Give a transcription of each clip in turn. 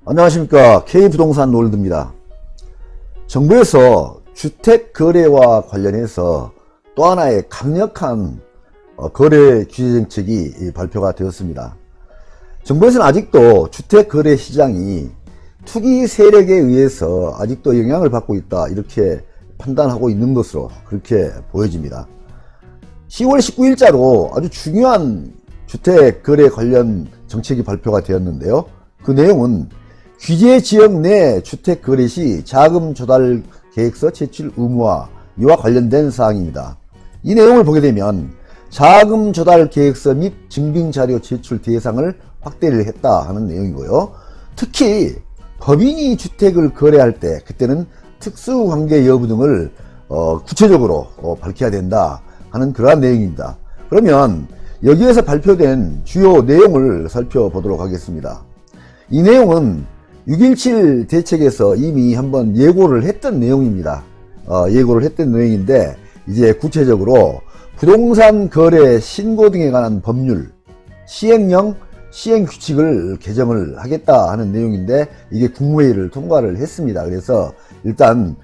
안녕하십니까. K부동산 롤드입니다. 정부에서 주택거래와 관련해서 또 하나의 강력한 거래 규제 정책이 발표가 되었습니다. 정부에서는 아직도 주택거래 시장이 투기 세력에 의해서 아직도 영향을 받고 있다, 이렇게 판단하고 있는 것으로 그렇게 보여집니다. 10월 19일자로 아주 중요한 주택거래 관련 정책이 발표가 되었는데요. 그 내용은 규제 지역 내 주택 거래 시 자금 조달 계획서 제출 의무화, 이와 관련된 사항입니다. 이 내용을 보게 되면 자금 조달 계획서 및 증빙 자료 제출 대상을 확대를 했다 하는 내용이고요. 특히 법인이 주택을 거래할 때 그때는 특수관계 여부 등을 구체적으로 밝혀야 된다 하는 그러한 내용입니다. 그러면 여기에서 발표된 주요 내용을 살펴보도록 하겠습니다. 이 내용은 6.17 대책에서 이미 한번 예고를 했던 내용입니다. 예고를 했던 내용인데 이제 구체적으로 부동산 거래 신고 등에 관한 법률, 시행령, 시행규칙을 개정을 하겠다 하는 내용인데 이게 국무회의를 통과를 했습니다. 그래서 일단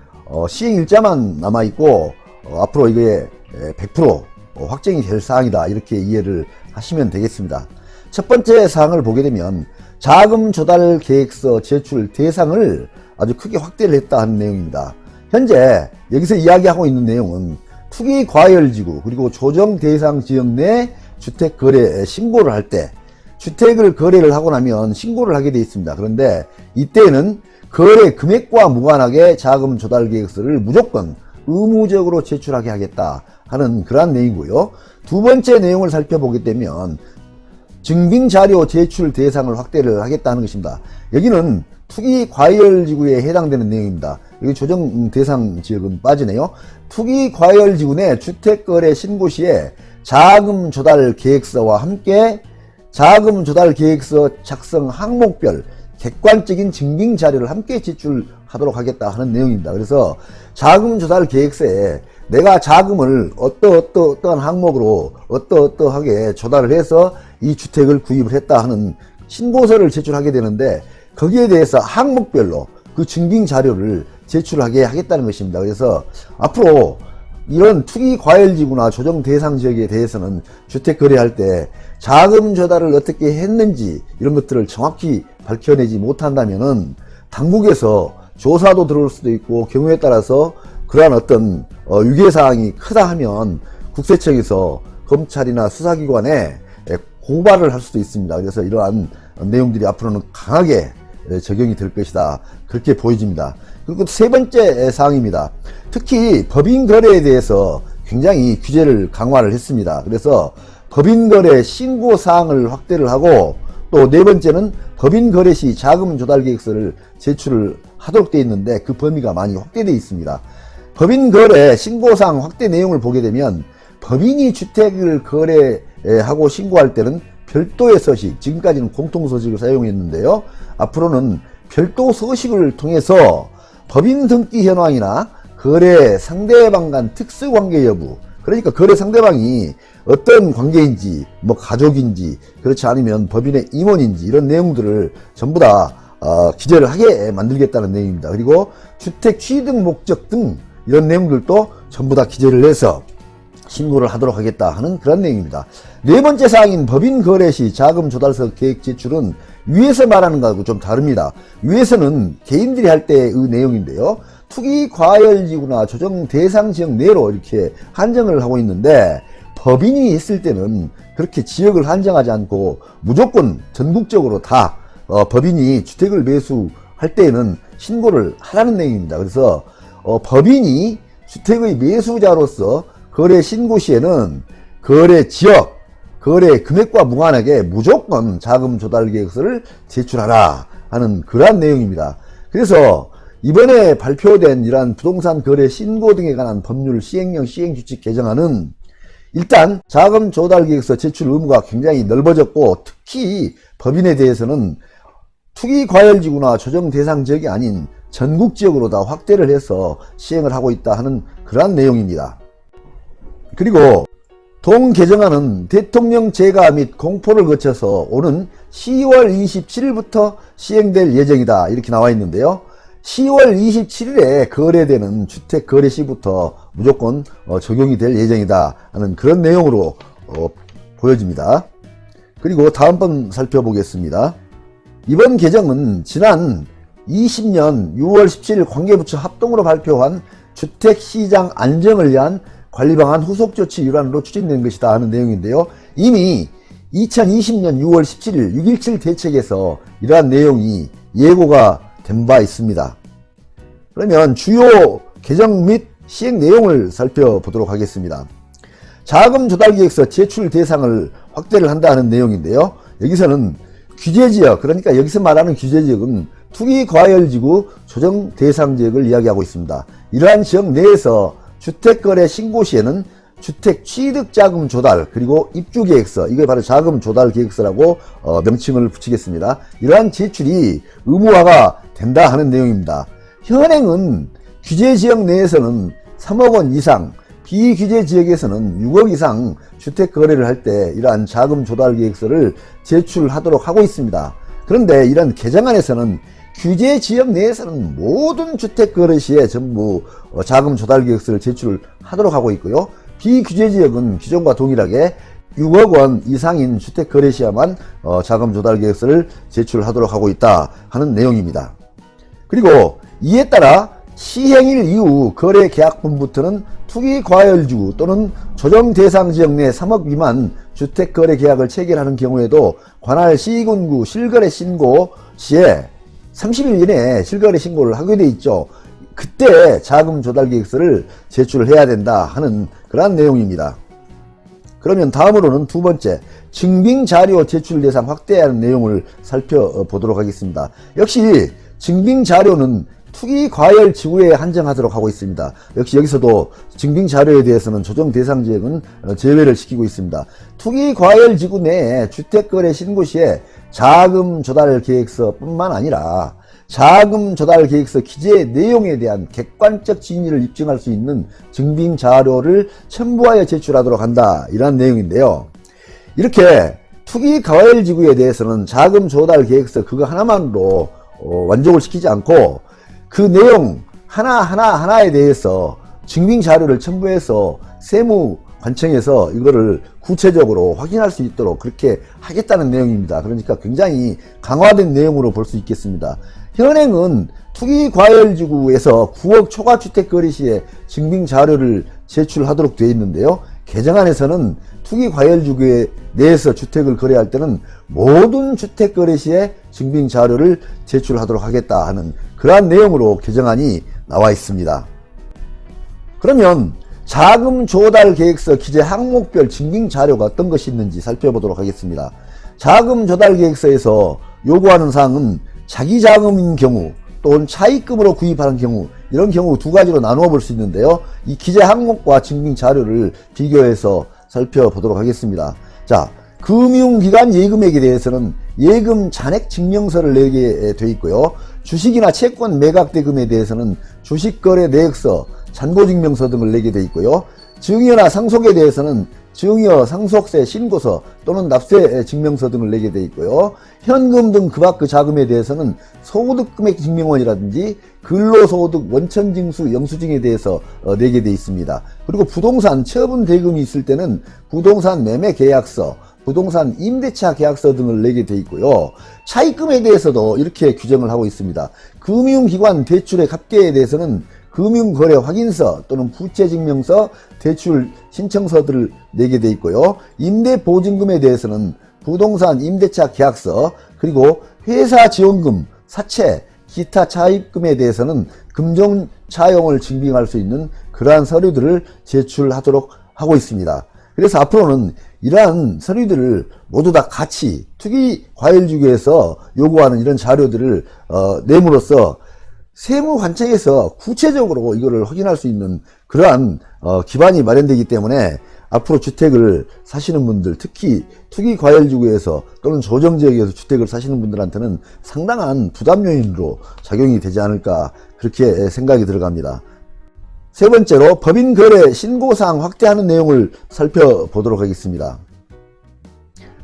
시행일자만 남아있고 앞으로 이게 100% 확정이 될 사항이다, 이렇게 이해를 하시면 되겠습니다. 첫 번째 사항을 보게 되면 자금 조달 계획서 제출 대상을 아주 크게 확대를 했다 하는 내용입니다. 현재 여기서 이야기하고 있는 내용은 투기 과열지구 그리고 조정 대상 지역 내 주택 거래 신고를 할 때 주택을 거래를 하고 나면 신고를 하게 되어 있습니다. 그런데 이때는 거래 금액과 무관하게 자금 조달 계획서를 무조건 의무적으로 제출하게 하겠다 하는 그러한 내용이고요. 두 번째 내용을 살펴보게 되면 증빙자료 제출 대상을 확대를 하겠다는 것입니다. 여기는 투기 과열지구에 해당되는 내용입니다. 여기 조정 대상 지역은 빠지네요. 투기 과열지구 내 주택거래 신고 시에 자금 조달 계획서와 함께 자금 조달 계획서 작성 항목별 객관적인 증빙 자료를 함께 제출하도록 하겠다 하는 내용입니다. 그래서 자금 조달 계획서에 내가 자금을 어떠한 항목으로 어떠하게 조달을 해서 이 주택을 구입을 했다 하는 신고서를 제출하게 되는데 거기에 대해서 항목별로 그 증빙 자료를 제출하게 하겠다는 것입니다. 그래서 앞으로 이런 투기 과열지구나 조정 대상 지역에 대해서는 주택 거래할 때 자금 조달을 어떻게 했는지 이런 것들을 정확히 밝혀내지 못한다면은 당국에서 조사도 들어올 수도 있고 경우에 따라서 그러한 어떤 유괴사항이 크다 하면 국세청에서 검찰이나 수사기관에 고발을 할 수도 있습니다. 그래서 이러한 내용들이 앞으로는 강하게 적용이 될 것이다, 그렇게 보여집니다. 그리고 세 번째 사항입니다. 특히 법인 거래에 대해서 굉장히 규제를 강화를 했습니다. 그래서 법인 거래 신고 사항을 확대를 하고 또 네 번째는 법인 거래 시 자금 조달 계획서를 제출을 하도록 되어 있는데 그 범위가 많이 확대되어 있습니다. 법인 거래 신고사항 확대 내용을 보게 되면 법인이 주택을 거래하고 신고할 때는 별도의 서식, 지금까지는 공통서식을 사용했는데요. 앞으로는 별도 서식을 통해서 법인 등기 현황이나 거래 상대방 간 특수관계 여부, 그러니까 거래 상대방이 어떤 관계인지, 뭐 가족인지, 그렇지 않으면 법인의 임원인지 이런 내용들을 전부 다 기재를 하게 만들겠다는 내용입니다. 그리고 주택 취득 목적 등 이런 내용들도 전부 다 기재를 해서 신고를 하도록 하겠다 하는 그런 내용입니다. 네 번째 사항인 법인 거래 시 자금 조달서 계획 제출은 위에서 말하는 것하고 좀 다릅니다. 위에서는 개인들이 할 때의 내용인데요. 투기 과열지구나 조정 대상 지역 내로 이렇게 한정을 하고 있는데 법인이 했을 때는 그렇게 지역을 한정하지 않고 무조건 전국적으로 다 법인이 주택을 매수할 때에는 신고를 하라는 내용입니다. 그래서 법인이 주택의 매수자로서 거래 신고 시에는 거래 지역, 거래 금액과 무관하게 무조건 자금 조달 계획서를 제출하라 하는 그러한 내용입니다. 그래서 이번에 발표된 이러한 부동산 거래 신고 등에 관한 법률 시행령 시행규칙 개정안은 일단 자금 조달 계획서 제출 의무가 굉장히 넓어졌고 특히 법인에 대해서는 투기 과열지구나 조정 대상 지역이 아닌 전국 지역으로 다 확대를 해서 시행을 하고 있다 하는 그러한 내용입니다. 그리고 동개정안은 대통령 재가 및 공포를 거쳐서 오는 10월 27일부터 시행될 예정이다. 이렇게 나와 있는데요. 10월 27일에 거래되는 주택 거래 시부터 무조건 적용이 될 예정이다 하는 그런 내용으로 보여집니다. 그리고 다음번 살펴보겠습니다. 이번 개정은 지난 20년 6월 17일 관계부처 합동으로 발표한 주택시장 안정을 위한 관리방안 후속조치 일환으로 추진된 것이다 하는 내용인데요. 이미 2020년 6월 17일 6.17 대책에서 이러한 내용이 예고가 된 바 있습니다. 그러면 주요 개정 및 시행 내용을 살펴보도록 하겠습니다. 자금 조달 계획서 제출 대상을 확대를 한다 하는 내용인데요. 여기서는 규제지역, 그러니까 여기서 말하는 규제지역은 투기과열지구 조정 대상 지역을 이야기하고 있습니다. 이러한 지역 내에서 주택거래 신고 시에는 주택 취득자금 조달 그리고 입주계획서, 이게 바로 자금 조달 계획서라고 명칭을 붙이겠습니다. 이러한 제출이 의무화가 된다 하는 내용입니다. 현행은 규제지역 내에서는 3억 원 이상, 비규제지역에서는 6억 이상 주택거래를 할 때 이러한 자금 조달 계획서를 제출하도록 하고 있습니다. 그런데 이런 개정안에서는 규제지역 내에서는 모든 주택거래 시에 전부 자금 조달 계획서를 제출하도록 하고 있고요. 비규제지역은 기존과 동일하게 6억 원 이상인 주택거래 시에만 자금 조달 계획서를 제출하도록 하고 있다 하는 내용입니다. 그리고 이에 따라 시행일 이후 거래 계약분부터는 투기과열지구 또는 조정 대상 지역 내 3억 미만 주택거래 계약을 체결하는 경우에도 관할 시군구 실거래 신고 시에 30일 이내에 실거래 신고를 하게 돼 있죠. 그때 자금 조달 계획서를 제출을 해야 된다 하는 그러한 내용입니다. 그러면 다음으로는 두 번째, 증빙자료 제출 대상 확대하는 내용을 살펴보도록 하겠습니다. 역시 증빙자료는 투기과열 지구에 한정하도록 하고 있습니다. 역시 여기서도 증빙자료에 대해서는 조정 대상 지역은 제외를 시키고 있습니다. 투기과열 지구 내에 주택거래 신고 시에 자금 조달 계획서 뿐만 아니라 자금 조달 계획서 기재 내용에 대한 객관적 진위를 입증할 수 있는 증빙 자료를 첨부하여 제출하도록 한다, 이런 내용인데요. 이렇게 투기 과열 지구에 대해서는 자금 조달 계획서 그거 하나만으로 완족을 시키지 않고 그 내용 하나하나에 대해서 증빙 자료를 첨부해서 세무관청에서 이거를 구체적으로 확인할 수 있도록 그렇게 하겠다는 내용입니다. 그러니까 굉장히 강화된 내용으로 볼 수 있겠습니다. 현행은 투기과열지구에서 9억 초과 주택 거래 시에 증빙 자료를 제출하도록 되어 있는데요. 개정안에서는 투기과열지구에 내에서 주택을 거래할 때는 모든 주택 거래 시에 증빙 자료를 제출하도록 하겠다 하는 그러한 내용으로 개정안이 나와 있습니다. 그러면 자금 조달 계획서 기재 항목별 증빙 자료가 어떤 것이 있는지 살펴보도록 하겠습니다. 자금 조달 계획서에서 요구하는 사항은 자기 자금인 경우 또는 차입금으로 구입하는 경우, 이런 경우 두 가지로 나누어 볼 수 있는데요. 이 기재 항목과 증빙 자료를 비교해서 살펴보도록 하겠습니다. 자, 금융기관 예금액에 대해서는 예금 잔액 증명서를 내게 돼 있고요. 주식이나 채권 매각 대금에 대해서는 주식거래 내역서, 잔고증명서 등을 내게 돼 있고요. 증여나 상속에 대해서는 증여, 상속세 신고서 또는 납세 증명서 등을 내게 돼 있고요. 현금 등 그 밖의 자금에 대해서는 소득금액 증명원이라든지 근로소득 원천징수 영수증에 대해서 내게 돼 있습니다. 그리고 부동산 처분 대금이 있을 때는 부동산 매매 계약서, 부동산 임대차 계약서 등을 내게 돼 있고요. 차입금에 대해서도 이렇게 규정을 하고 있습니다. 금융기관 대출의 합계에 대해서는 금융거래 확인서 또는 부채증명서, 대출 신청서들을 내게 돼 있고요. 임대보증금에 대해서는 부동산 임대차 계약서, 그리고 회사 지원금, 사채, 기타 차입금에 대해서는 금전 차용을 증빙할 수 있는 그러한 서류들을 제출하도록 하고 있습니다. 그래서 앞으로는 이러한 서류들을 모두 다 같이 투기과열지구에서 요구하는 이런 자료들을 내므로써 세무관청에서 구체적으로 이거를 확인할 수 있는 그러한 기반이 마련되기 때문에 앞으로 주택을 사시는 분들, 특히 투기과열지구에서 또는 조정지역에서 주택을 사시는 분들한테는 상당한 부담 요인으로 작용이 되지 않을까, 그렇게 생각이 들어갑니다. 세 번째로 법인 거래 신고사항 확대하는 내용을 살펴보도록 하겠습니다.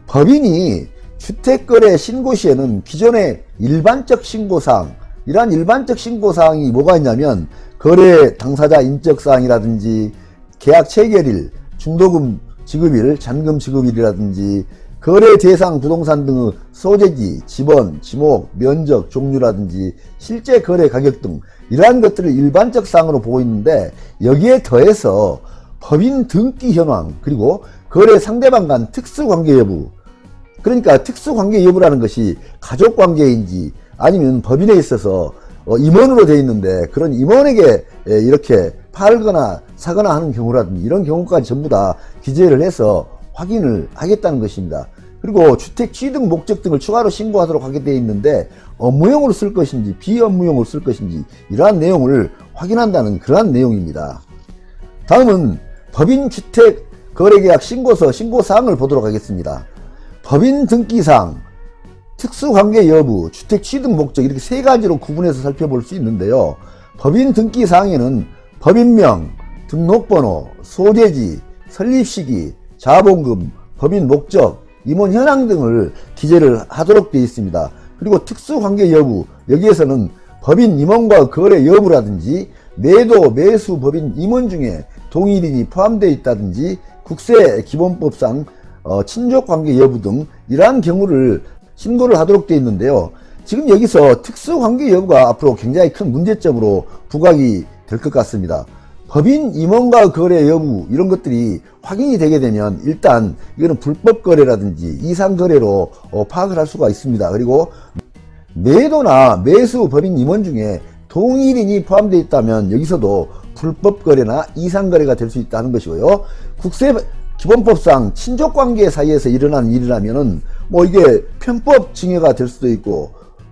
법인이 주택거래 신고 시에는 기존의 일반적 신고사항, 이러한 일반적 신고사항이 뭐가 있냐면 거래 당사자 인적사항이라든지 계약 체결일, 중도금 지급일, 잔금 지급일이라든지 거래 대상 부동산 등의 소재지, 지번, 지목, 면적, 종류라든지 실제 거래 가격 등 이러한 것들을 일반적 사항으로 보고 있는데, 여기에 더해서 법인 등기 현황, 그리고 거래 상대방 간 특수관계 여부, 그러니까 특수관계 여부라는 것이 가족관계인지 아니면 법인에 있어서 임원으로 되어 있는데 그런 임원에게 이렇게 팔거나 사거나 하는 경우라든지 이런 경우까지 전부 다 기재를 해서 확인을 하겠다는 것입니다. 그리고 주택 취득 목적 등을 추가로 신고하도록 하게 되어 있는데 업무용으로 쓸 것인지 비업무용으로 쓸 것인지 이러한 내용을 확인한다는 그러한 내용입니다. 다음은 법인 주택 거래계약 신고서 신고사항을 보도록 하겠습니다. 법인 등기사항, 특수관계 여부, 주택 취득 목적 이렇게 세 가지로 구분해서 살펴볼 수 있는데요. 법인 등기사항에는 법인명, 등록번호, 소재지, 설립시기, 자본금, 법인 목적, 임원 현황 등을 기재를 하도록 되어 있습니다. 그리고 특수관계 여부, 여기에서는 법인 임원과 거래 여부라든지 매도, 매수 법인 임원 중에 동일인이 포함되어 있다든지 국세기본법상 친족관계 여부 등 이러한 경우를 신고를 하도록 되어 있는데요. 지금 여기서 특수관계 여부가 앞으로 굉장히 큰 문제점으로 부각이 될 것 같습니다. 법인 임원과 거래 여부 이런 것들이 확인이 되게 되면 일단 이거는 불법 거래라든지 이상 거래로 파악을 할 수가 있습니다. 그리고 매도나 매수 법인 임원 중에 동일인이 포함되어 있다면 여기서도 불법 거래나 이상 거래가 될 수 있다는 것이고요. 국세기본법상 친족관계 사이에서 일어난 일이라면은 뭐 이게 편법 증여가 될 수도 있고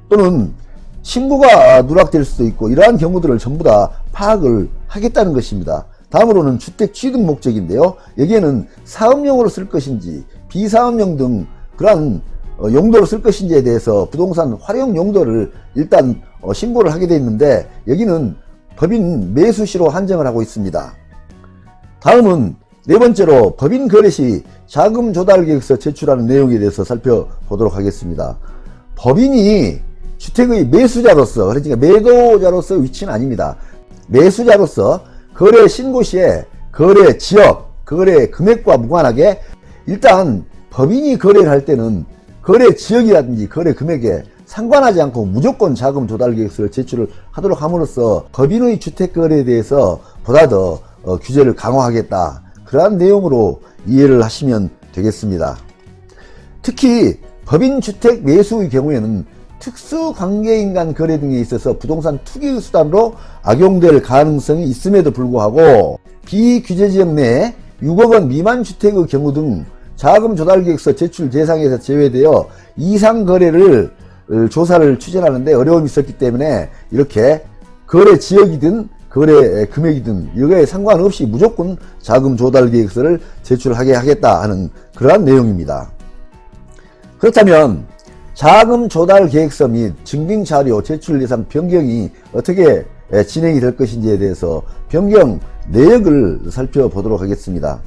또는 신고가 누락될 수도 있고 이러한 경우들을 전부 다 파악을 하겠다는 것입니다. 다음으로는 주택 취득 목적인데요. 여기에는 사업용으로 쓸 것인지 비사업용 등 그러한 용도로 쓸 것인지에 대해서 부동산 활용 용도를 일단 신고를 하게 되어 있는데 여기는 법인 매수시로 한정을 하고 있습니다. 다음은 네 번째로 법인 거래 시 자금 조달 계획서 제출하는 내용에 대해서 살펴보도록 하겠습니다. 법인이 주택의 매수자로서, 그러니까 매도자로서 위치는 아닙니다. 매수자로서 거래 신고 시에 거래 지역, 거래 금액과 무관하게 일단 법인이 거래를 할 때는 거래 지역이라든지 거래 금액에 상관하지 않고 무조건 자금 조달 계획서를 제출을 하도록 함으로써 법인의 주택 거래에 대해서 보다 더 규제를 강화하겠다. 그러한 내용으로 이해를 하시면 되겠습니다. 특히 법인 주택 매수의 경우에는 특수관계인 간 거래 등에 있어서 부동산 투기 수단으로 악용될 가능성이 있음에도 불구하고 비규제지역 내에 6억 원 미만 주택의 경우 등 자금 조달 계획서 제출 대상에서 제외되어 이상 거래를 조사를 추진하는데 어려움이 있었기 때문에 이렇게 거래 지역이든 거래 금액이든 이거에 상관없이 무조건 자금 조달 계획서를 제출하게 하겠다 하는 그러한 내용입니다. 그렇다면 자금 조달 계획서 및 증빙자료 제출 예산 변경이 어떻게 진행이 될 것인지에 대해서 변경 내역을 살펴보도록 하겠습니다.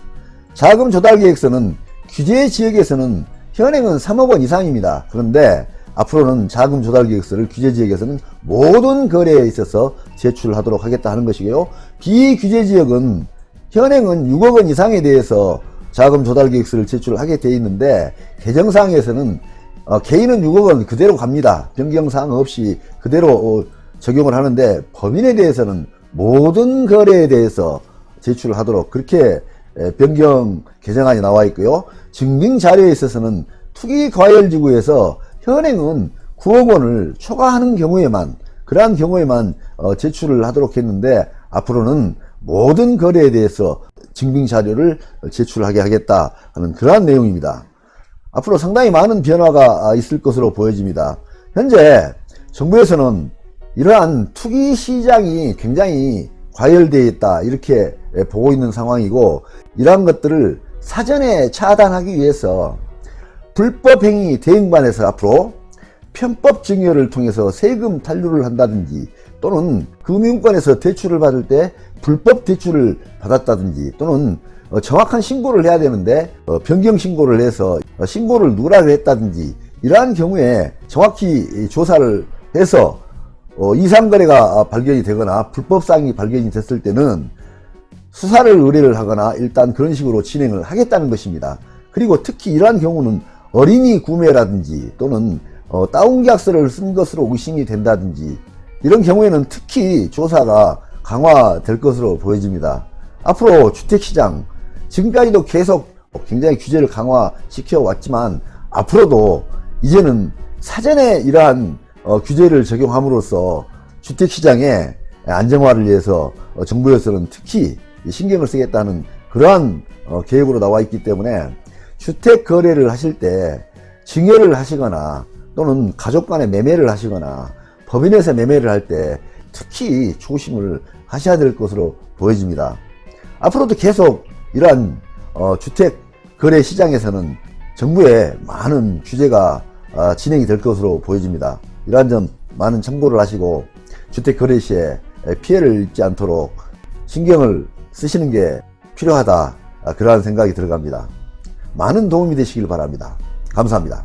자금 조달 계획서는 규제 지역에서는 현행은 3억 원 이상입니다. 그런데 앞으로는 자금 조달 계획서를 규제 지역에서는 모든 거래에 있어서 제출하도록 하겠다 하는 것이고요. 비규제 지역은 현행은 6억 원 이상에 대해서 자금 조달 계획서를 제출하게 되어 있는데 개정사항에서는 개인은 6억 원 그대로 갑니다. 변경사항 없이 그대로 적용을 하는데 법인에 대해서는 모든 거래에 대해서 제출을 하도록 그렇게 변경 개정안이 나와 있고요. 증빙자료에 있어서는 투기과열지구에서 현행은 9억 원을 초과하는 경우에만 그러한 경우에만 제출을 하도록 했는데 앞으로는 모든 거래에 대해서 증빙자료를 제출하게 하겠다 하는 그러한 내용입니다. 앞으로 상당히 많은 변화가 있을 것으로 보여집니다. 현재 정부에서는 이러한 투기 시장이 굉장히 과열되어 있다 이렇게 보고 있는 상황이고 이러한 것들을 사전에 차단하기 위해서 불법행위 대응반에서 앞으로 편법 증여를 통해서 세금 탄류를 한다든지 또는 금융권에서 대출을 받을 때 불법 대출을 받았다든지 또는 정확한 신고를 해야 되는데 변경 신고를 해서 신고를 누락을 했다든지 이러한 경우에 정확히 조사를 해서 이상거래가 발견이 되거나 불법사항이 발견이 됐을 때는 수사를 의뢰를 하거나 일단 그런 식으로 진행을 하겠다는 것입니다. 그리고 특히 이러한 경우는 어린이 구매라든지 또는 다운계약서를 쓴 것으로 의심이 된다든지 이런 경우에는 특히 조사가 강화될 것으로 보여집니다. 앞으로 주택시장 지금까지도 계속 굉장히 규제를 강화시켜 왔지만 앞으로도 이제는 사전에 이러한 규제를 적용함으로써 주택시장의 안정화를 위해서 정부에서는 특히 신경을 쓰겠다는 그러한 계획으로 나와 있기 때문에 주택 거래를 하실 때 증여를 하시거나 또는 가족 간에 매매를 하시거나 법인에서 매매를 할 때 특히 조심을 하셔야 될 것으로 보여집니다. 앞으로도 계속 이러한 주택 거래 시장에서는 정부의 많은 규제가 진행이 될 것으로 보여집니다. 이러한 점 많은 참고를 하시고 주택 거래 시에 피해를 입지 않도록 신경을 쓰시는 게 필요하다, 그러한 생각이 들어갑니다. 많은 도움이 되시길 바랍니다. 감사합니다.